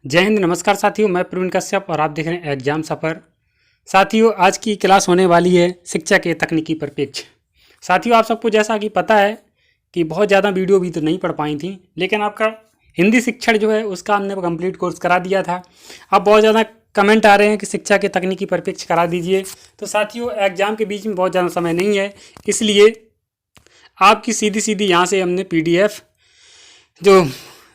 जय हिंद। नमस्कार साथियों, मैं प्रवीण कश्यप और आप देख रहे हैं एग्जाम सफ़र। साथियों, आज की क्लास होने वाली है शिक्षा के तकनीकी परिप्रेक्ष्य। साथियों, आप सबको जैसा कि पता है कि बहुत ज़्यादा वीडियो भी तो नहीं पढ़ पाई थी, लेकिन आपका हिंदी शिक्षण जो है उसका हमने कंप्लीट कोर्स करा दिया था। अब बहुत ज़्यादा कमेंट आ रहे हैं कि शिक्षा के तकनीकी परिप्रेक्ष्य करा दीजिए। तो साथियों, एग्जाम के बीच में बहुत ज़्यादा समय नहीं है, इसलिए आपकी सीधी सीधी यहाँ से हमने PDF जो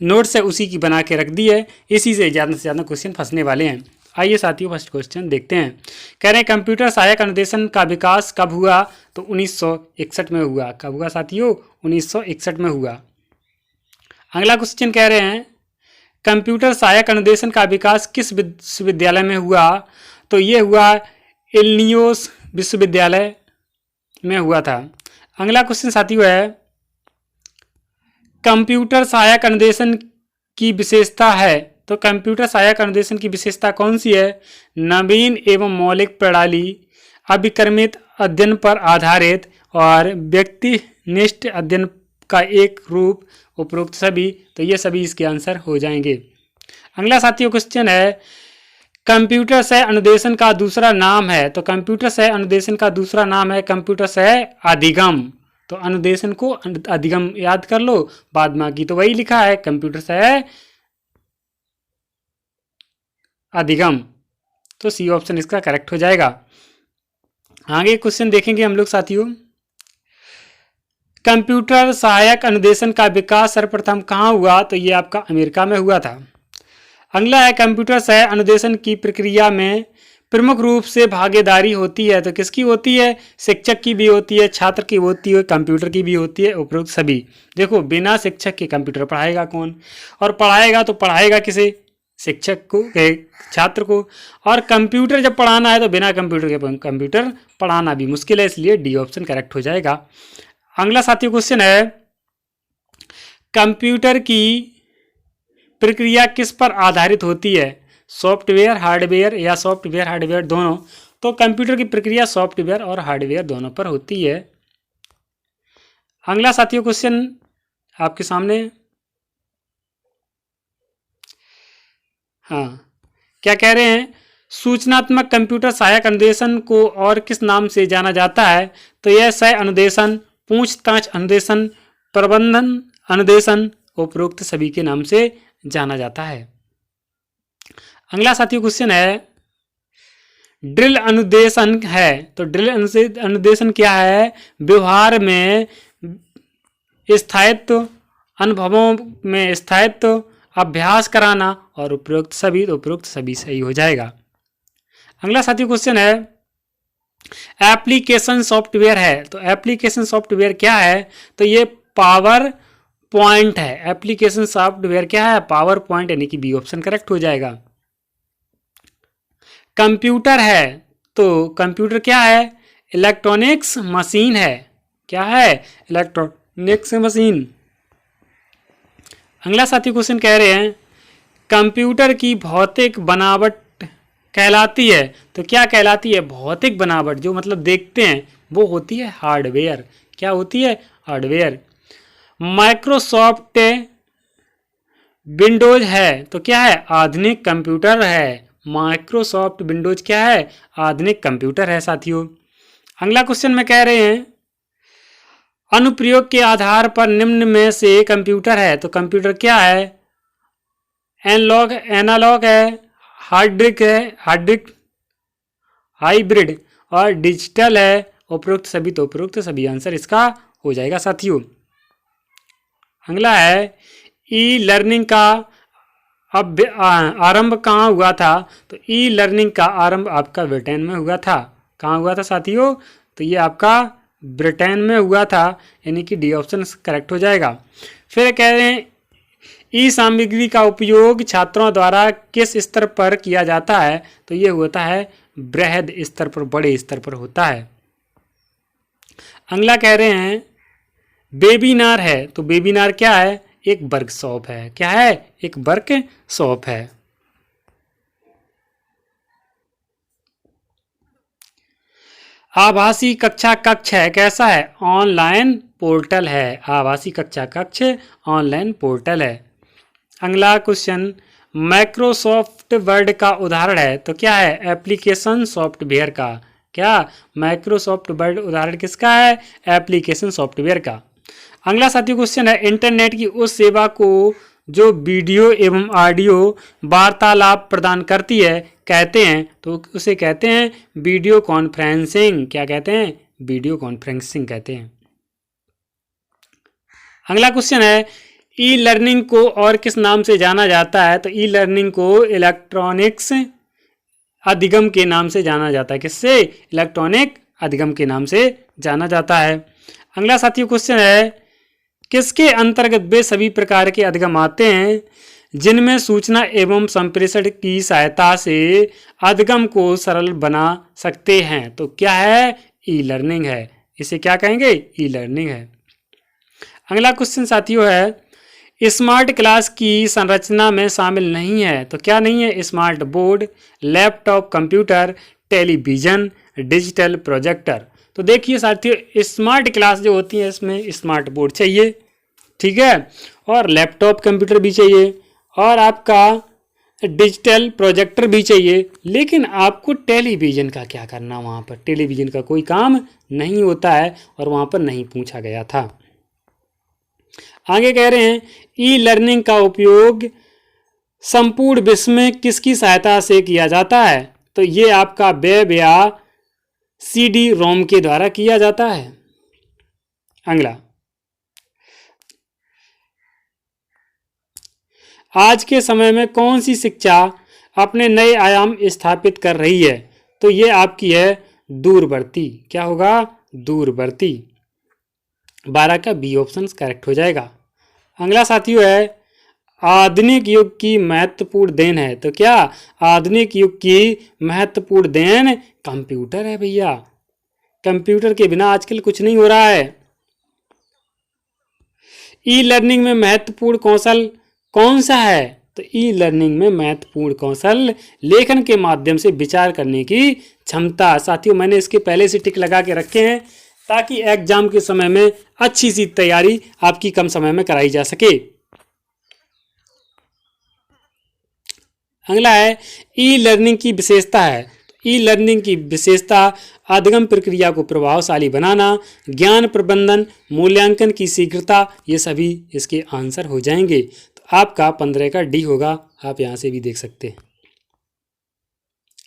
नोट्स है उसी की बना के रख दी है। इसी से ज़्यादा क्वेश्चन फंसने वाले हैं। आइए साथियों, फर्स्ट क्वेश्चन देखते हैं। कह रहे हैं कंप्यूटर सहायक अनुदेशन का विकास कब हुआ? तो 1961 में हुआ। कब हुआ साथियों? 1961 में हुआ। अगला क्वेश्चन कह रहे हैं कंप्यूटर सहायक अनुदेशन का विकास किस विश्वविद्यालय में हुआ? तो ये हुआ इलिनोइस विश्वविद्यालय में हुआ था। अगला क्वेश्चन साथियों है कंप्यूटर सहायक अनुदेशन की विशेषता है। तो कंप्यूटर सहायक अनुदेशन की विशेषता कौन सी है? नवीन एवं मौलिक प्रणाली, अभिक्रमित अध्ययन पर आधारित और व्यक्तिनिष्ठ अध्ययन का एक रूप, उपरोक्त सभी। तो ये सभी इसके आंसर हो जाएंगे। अगला साथियों क्वेश्चन है कंप्यूटर सह अनुदेशन का दूसरा नाम है। तो कंप्यूटर सह अनुदेशन का दूसरा नाम है कंप्यूटर सह अधिगम। तो अनुदेशन को अधिगम याद कर लो, बाद में की तो वही लिखा है कंप्यूटर सह अधिगम। तो सी ऑप्शन इसका करेक्ट हो जाएगा। आगे क्वेश्चन देखेंगे हम लोग साथियों। कंप्यूटर सहायक अनुदेशन का विकास सर्वप्रथम कहाँ हुआ? तो ये आपका अमेरिका में हुआ था। अगला है कंप्यूटर सह अनुदेशन की प्रक्रिया में प्रमुख रूप से भागीदारी होती है। तो किसकी होती है? शिक्षक की भी होती है, छात्र की होती है, कंप्यूटर की भी होती है, उपरोक्त सभी। देखो, बिना शिक्षक के कंप्यूटर पढ़ाएगा कौन? और पढ़ाएगा तो पढ़ाएगा किसे? शिक्षक को, छात्र को। और कंप्यूटर जब पढ़ाना है तो बिना कंप्यूटर के कंप्यूटर पढ़ाना भी मुश्किल है, इसलिए डी ऑप्शन करेक्ट हो जाएगा। अगला साथियों क्वेश्चन है कंप्यूटर की प्रक्रिया किस पर आधारित होती है? सॉफ्टवेयर, हार्डवेयर या सॉफ्टवेयर हार्डवेयर दोनों? तो कंप्यूटर की प्रक्रिया सॉफ्टवेयर और हार्डवेयर दोनों पर होती है। अगला साथियों क्वेश्चन आपके सामने, हाँ, क्या कह रहे हैं सूचनात्मक कंप्यूटर सहायक अनुदेशन को और किस नाम से जाना जाता है? तो यह सह अनुदेशन, पूछताछ अनुदेशन, प्रबंधन अनुदेशन, उपरोक्त सभी के नाम से जाना जाता है। अगला साथियों क्वेश्चन है ड्रिल अनुदेशन है। तो ड्रिल अनुदेशन क्या है? व्यवहार में स्थायित्व, अनुभवों में स्थायित्व, अभ्यास कराना और उपरोक्त सभी। तो उपरोक्त सभी सही हो जाएगा। अगला साथियों क्वेश्चन है एप्लीकेशन सॉफ्टवेयर है। तो एप्लीकेशन सॉफ्टवेयर क्या है? तो ये पावर पॉइंट है। एप्लीकेशन सॉफ्टवेयर क्या है? पावर पॉइंट, यानी कि बी ऑप्शन करेक्ट हो जाएगा। कंप्यूटर है, तो कंप्यूटर क्या है? इलेक्ट्रॉनिक्स मशीन है। क्या है? Electronics machine. अगला साथी क्वेश्चन कह रहे हैं कंप्यूटर की भौतिक बनावट कहलाती है। तो क्या कहलाती है? भौतिक बनावट, जो मतलब देखते हैं, वो होती है हार्डवेयर। क्या होती है? हार्डवेयर। माइक्रोसॉफ्ट विंडोज है, तो क्या है? आधुनिक कंप्यूटर है। माइक्रोसॉफ्ट विंडोज क्या है? आधुनिक कंप्यूटर है साथियों। अगला क्वेश्चन में कह रहे हैं अनुप्रयोग के आधार पर निम्न में से कंप्यूटर है। तो कंप्यूटर क्या है? एनालॉग है, हार्ड डिस्क, हाइब्रिड और डिजिटल है, उपरोक्त सभी। तो उपरोक्त सभी आंसर इसका हो जाएगा साथियों। अगला है ई लर्निंग का आरंभ कहाँ हुआ था? तो ई लर्निंग का आरंभ आपका ब्रिटेन में हुआ था। कहाँ हुआ था साथियों? तो ये आपका ब्रिटेन में हुआ था, यानी कि डी ऑप्शन करेक्ट हो जाएगा। फिर कह रहे हैं ई सामग्री का उपयोग छात्रों द्वारा किस स्तर पर किया जाता है? तो ये होता है बृहद स्तर पर, बड़े स्तर पर होता है। अगला कह रहे हैं वेबिनार है। तो वेबिनार क्या है? एक वर्कशॉप है। क्या है? एक वर्कशॉप है। आभासी कक्षा कक्ष है, कैसा है? ऑनलाइन पोर्टल है। आभासी कक्षा कक्ष ऑनलाइन पोर्टल है। अगला क्वेश्चन माइक्रोसॉफ्ट वर्ड का उदाहरण है, तो क्या है? एप्लीकेशन सॉफ्टवेयर का। क्या? माइक्रोसॉफ्ट वर्ड उदाहरण किसका है? एप्लीकेशन सॉफ्टवेयर का। अगला साथियों क्वेश्चन है, इंटरनेट की उस सेवा को जो वीडियो एवं ऑडियो वार्तालाप प्रदान करती है कहते हैं, तो उसे कहते हैं वीडियो कॉन्फ्रेंसिंग। क्या कहते हैं? वीडियो कॉन्फ्रेंसिंग कहते हैं। अगला क्वेश्चन है, ई लर्निंग को और किस नाम से जाना जाता है? तो ई लर्निंग को इलेक्ट्रॉनिक्स अधिगम के नाम से जाना जाता है। किससे? इलेक्ट्रॉनिक अधिगम के नाम से जाना जाता है। अगला साथियों क्वेश्चन है, किसके अंतर्गत वे सभी प्रकार के अधिगम आते हैं जिनमें सूचना एवं संप्रेषण की सहायता से अधिगम को सरल बना सकते हैं? तो क्या है? ई लर्निंग है। इसे क्या कहेंगे? ई लर्निंग है। अगला क्वेश्चन साथियों है, स्मार्ट क्लास की संरचना में शामिल नहीं है, तो क्या नहीं है? Smart board, laptop, computer, television, digital projector. तो देखिए साथियों, स्मार्ट क्लास जो होती है इसमें स्मार्ट बोर्ड चाहिए, ठीक है, और लैपटॉप कंप्यूटर भी चाहिए, और आपका डिजिटल प्रोजेक्टर भी चाहिए। लेकिन आपको टेलीविज़न का क्या करना? वहाँ पर टेलीविज़न का कोई काम नहीं होता है और वहाँ पर नहीं पूछा गया था। आगे कह रहे हैं, ई लर्निंग का उपयोग संपूर्ण विश्व में किसकी सहायता से किया जाता है? तो ये आपका वेब या सीडी रोम के द्वारा किया जाता है। अगला, आज के समय में कौन सी शिक्षा अपने नए आयाम स्थापित कर रही है? तो ये आपकी है दूरवर्ती। क्या होगा? दूरवर्ती। 12 का बी ऑप्शन करेक्ट हो जाएगा। अगला साथियों है, आधुनिक युग की महत्वपूर्ण देन है, तो क्या? आधुनिक युग की महत्वपूर्ण देन कंप्यूटर है भैया। कंप्यूटर के बिना आजकल कुछ नहीं हो रहा है। ई लर्निंग में महत्वपूर्ण कौशल कौन सा है? तो ई लर्निंग में महत्वपूर्ण कौशल लेखन के माध्यम से विचार करने की क्षमता। साथियों, मैंने इसके पहले से टिक लगा के रखे हैं ताकि एग्जाम के समय में अच्छी सी तैयारी आपकी कम समय में कराई जा सके। अगला है, ई लर्निंग की विशेषता है। ई लर्निंग की विशेषता अधिगम प्रक्रिया को प्रभावशाली बनाना, ज्ञान प्रबंधन, मूल्यांकन की शीघ्रता, ये सभी इसके आंसर हो जाएंगे। तो आपका 15 का डी होगा, आप यहाँ से भी देख सकते हैं।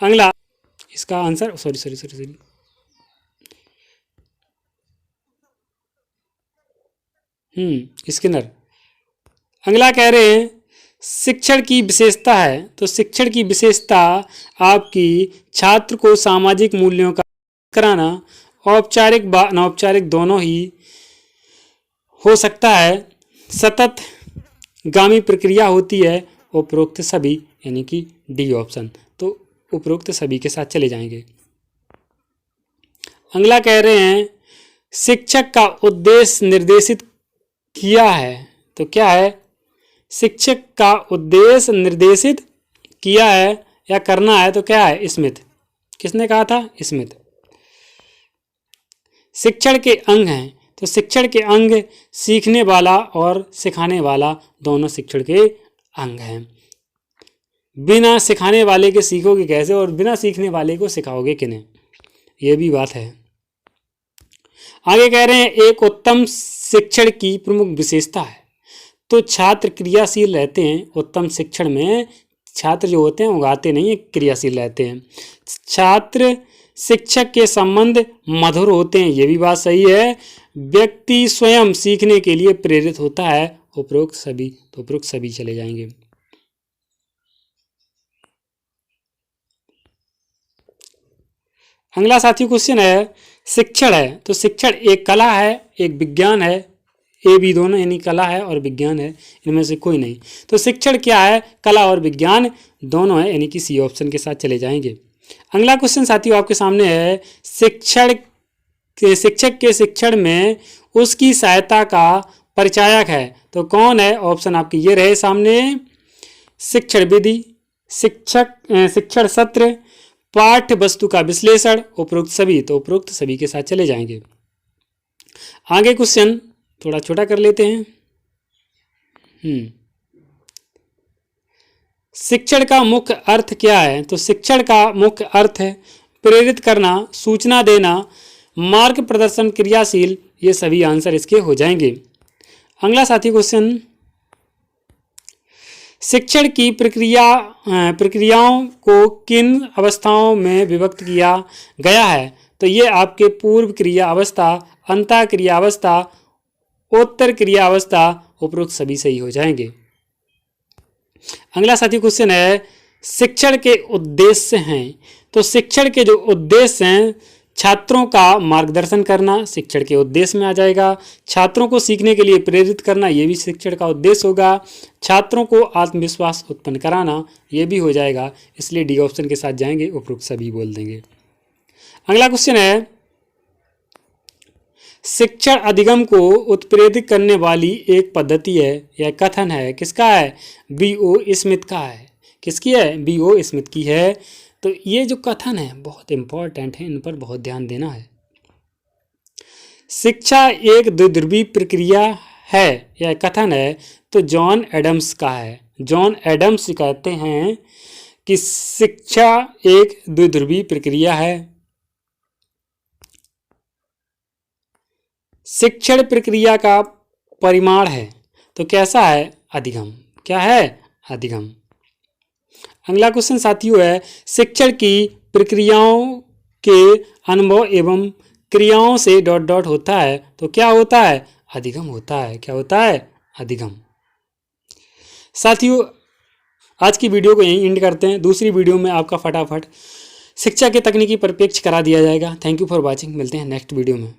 अगला इसका आंसर सॉरी स्किनर। अगला कह रहे हैं, शिक्षण की विशेषता है, तो शिक्षण की विशेषता आपकी छात्र को सामाजिक मूल्यों का कराना, औपचारिक व अनौपचारिक दोनों ही हो सकता है, सतत गामी प्रक्रिया होती है, उपरोक्त सभी, यानी कि डी ऑप्शन। तो उपरोक्त सभी के साथ चले जाएंगे। अगला कह रहे हैं, शिक्षक का उद्देश्य निर्देशित किया है, तो क्या है? शिक्षक का उद्देश्य निर्देशित किया है या करना है, तो क्या है? स्मिथ। किसने कहा था? स्मिथ। शिक्षण के अंग हैं, तो शिक्षण के अंग सीखने वाला और सिखाने वाला दोनों शिक्षण के अंग हैं। बिना सिखाने वाले के सीखोगे कैसे, और बिना सीखने वाले को सिखाओगे किन्हें? ये भी बात है। आगे कह रहे हैं, एक उत्तम शिक्षण की प्रमुख विशेषता है, तो छात्र क्रियाशील रहते हैं। उत्तम शिक्षण में छात्र जो होते हैं वो गाते नहीं है, क्रियाशील रहते हैं। छात्र शिक्षक के संबंध मधुर होते हैं, ये भी बात सही है। व्यक्ति स्वयं सीखने के लिए प्रेरित होता है, उपरोक्त सभी, तो उपरोक्त सभी चले जाएंगे। अगला साथियों क्वेश्चन है, शिक्षण है, तो शिक्षण एक कला है, एक विज्ञान है, ए बी दोनों, यानी कला है और विज्ञान है, इनमें से कोई नहीं। तो शिक्षण क्या है? कला और विज्ञान दोनों है, यानी कि सी ऑप्शन के साथ चले जाएंगे। अगला क्वेश्चन साथियों आपके सामने है, शिक्षक के शिक्षण में उसकी सहायता का परिचायक है, तो कौन है? ऑप्शन आपके ये रहे सामने, शिक्षण विधि, शिक्षण सत्र, पाठ्य वस्तु का विश्लेषण, उपरोक्त सभी, तो उपरोक्त सभी के साथ चले जाएंगे। आगे क्वेश्चन थोड़ा छोटा कर लेते हैं। शिक्षण का मुख्य अर्थ क्या है? तो शिक्षण का मुख्य अर्थ है प्रेरित करना, सूचना देना, मार्ग प्रदर्शन, क्रियाशील। ये सभी आंसर इसके हो जाएंगे। अगला साथी क्वेश्चन, शिक्षण की प्रक्रियाओं को किन अवस्थाओं में विभक्त किया गया है? तो ये आपके पूर्व क्रिया अवस्था, अंतः क्रिया अवस्था, उत्तर क्रिया अवस्था, उपरोक्त सभी सही हो जाएंगे। अगला साथी क्वेश्चन है, शिक्षण के उद्देश्य हैं। तो शिक्षण के जो उद्देश्य हैं, छात्रों का मार्गदर्शन करना शिक्षण के उद्देश्य में आ जाएगा। छात्रों को सीखने के लिए प्रेरित करना, ये भी शिक्षण का उद्देश्य होगा। छात्रों को आत्मविश्वास उत्पन्न कराना, ये भी हो जाएगा। इसलिए डी ऑप्शन के साथ जाएंगे, उपरोक्त सभी बोल देंगे। अगला क्वेश्चन है, शिक्षण अधिगम को उत्प्रेरित करने वाली एक पद्धति है या कथन है, किसका है? B.O. स्मिथ का है। किसकी है? B.O. स्मिथ की है। तो ये जो कथन है बहुत इंपॉर्टेंट है, इन पर बहुत ध्यान देना है। शिक्षा एक द्विध्रुवी प्रक्रिया है या कथन है, तो जॉन एडम्स का है। जॉन एडम्स कहते हैं कि शिक्षा एक द्विध्रुवी प्रक्रिया है। शिक्षण प्रक्रिया का परिमाण है, तो कैसा है? अधिगम। क्या है? अधिगम। अगला क्वेश्चन साथियों है, शिक्षण की प्रक्रियाओं के अनुभव एवं क्रियाओं से डॉट डॉट होता है, तो क्या होता है? अधिगम होता है। क्या होता है? अधिगम। साथियों आज की वीडियो को यहीं एंड करते हैं। दूसरी वीडियो में आपका फटाफट शिक्षा के तकनीकी परिप्रेक्ष्य करा दिया जाएगा। Thank you for watching. मिलते हैं नेक्स्ट वीडियो में।